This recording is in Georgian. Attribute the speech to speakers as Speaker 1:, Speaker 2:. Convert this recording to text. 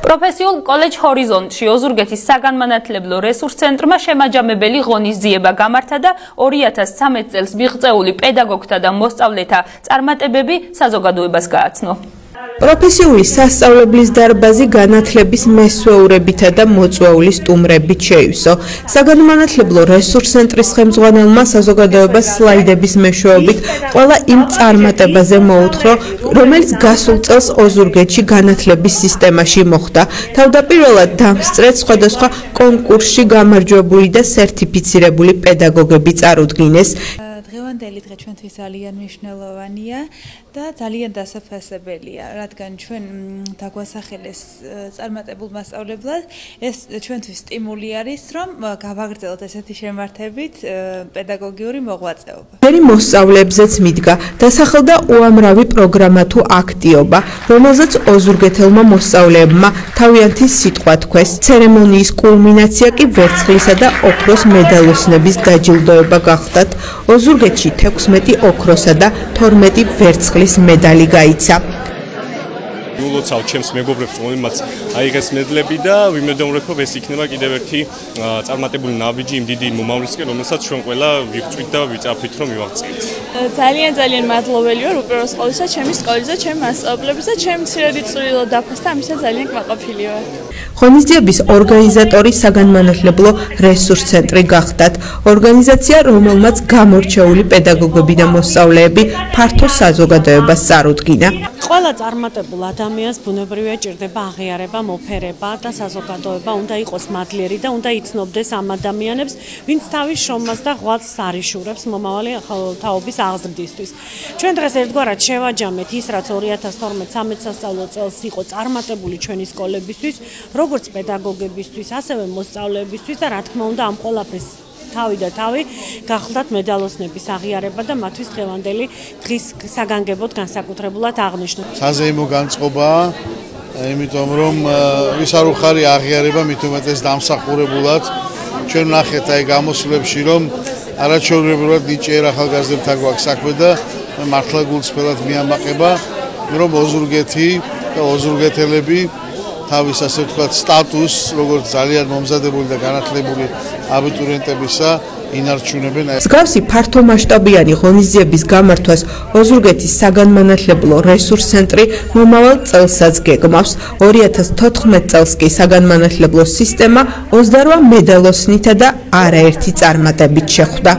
Speaker 1: პროფესიულ კოლეჯ ჰორიზონტში ოზურგეთის საგანმანათლებლო რესურს ცენტრმა შემაჯამებელი ღონისძიება გამართა და 2013 წელს მიღწეული პედაგოგთა და მოსწავლეთა წარმატებები საზოგადოებას გააცნო.
Speaker 2: პროფესიული სასწავლებლის დარბაზი განათლების მესვეურებითა და მოწვეული სტუმრებით შეივსო. საგანმანათლებლო რესურს ცენტრის ხელმძღვანელმა საზოგადოებას სლაიდების მეშვეობით ყველა იმ წარმატებაზე მოუთხრო, რომელიც გასულ წელს ოზურგეთში განათლების სისტემაში მოხდა. თავდაპირველად დამსწრეთ სხვადასხვა კონკურსში გამარჯვებული და სერტიფიცირებული პედაგოგები წარუდგინეს.
Speaker 3: დღევანდელი დღე ჩვენთვის ძალიან მნიშვნელოვანია და ძალიან დასაფასებელია, რადგან ჩვენ დაგვასახელეს წარმატებულ მასწავლებლად, ეს ჩვენთვის სტიმული არის, რომ გავაგრძელოთ ესეთი შემართებით პედაგოგიური მოღვაწეობა. მერი მოსწავლეებზეც მიდგა, დასახელდა უამრავი პროგრამა თუ აქტიობა, რომელზეც ოზურგეთელმა მოსწავლეებმა თავიანთი სიტყვა თქვეს. ცერემონიის კულმინაცია კი ვერცხლისა და ოქროს მედალოსნების დაჯილდოება გახდათ. ოზურგეთში 16 ოქროსა და 12 ვერცხლის მედალი გაიცა.
Speaker 4: ულოცავ ჩემს მეგობრებს, რომელმაც აიღეს მედლები და ვიმედოვნებ, რომ ეს იქნება კიდევ ერთი წარმატებული ნაბიჯი იმ დიდი მომავლისკენ, რომელსაც ჩვენ ყველა ვიღწვით და ვიწაფით, რომ მივაღწიეთ.
Speaker 5: ძალიან მადლობელი ვარ უპირველეს ყოვლისა ჩემი სკოლის და ჩემი მასწავლებლების და ჩემი მცირედი წვრილო დაფასდა, ამისათვის ძალიან კმაყოფილი ვარ.
Speaker 2: ღონისძიების ორგანიზატორი საგანმანათლებლო რესურს ცენტრი გახდათ. ორგანიზაცია, რომელმაც გამორჩეული პედაგოგები და მოსწავლეები ფართო საზოგადოებას წარუდგინა.
Speaker 6: ყველა წარმატებულ ადამიანს ბუნებრივია ჭირდება აღიარება, მოფერება და საზოგადოება უნდა იყოს მადლიერი და უნდა იცნობდეს ამ ადამიანებს, ვინც თავის შრომას და ღვაწლს არიშურებს მომავალი თაობის აღზრდისთვის. ჩვენ დღეს ერთგვარად შევაჯამეთ ის, რაც 2012-13 სასწავლო წელს იყო წარმატებული ჩვენი სკოლებისთვის, როგორც პედაგოგებისთვის, ასევე მოსწავლეებისთვის და რა თქმა უნდა ამ ყველაფრის თავი და თავი გახლდათ მედალოსნების აღიარება და მათთვის დღევანდელი დღის საგანგებოდ განსაკუთრებულად აღნიშნვა.
Speaker 7: საზეიმო განწყობაა, იმიტომ რომ ვის არ უხარი აღიარება მით უმეტეს დამსახურებულად ჩვენ ვნახეთ აი გამოსვლებში რომ არაჩვეულებრივად ნიჭიერ ახალგაზრდებთან გვაქვს საქმე და მართლა გულწრფელად მიამაყება რომ ოზურგეთი და ოზურგეთელები თავის ასე ვთქვათ სტატუსს როგორც ძალიან მომზადებული და განათლებული აბიტურიენტებისა ინარჩუნებენ.
Speaker 2: მსგავსი ფართომასშტაბიანი ღონისძიების გამართვას ოზურგეთის საგანმანათლებლო რესურს ცენტრი მომავალ წელსაც გეგმავს. 2014 წელს კი საგანმანათლებლო სისტემა 28 მედალოსნითა და არაერთი წარმატებით შეხვდა.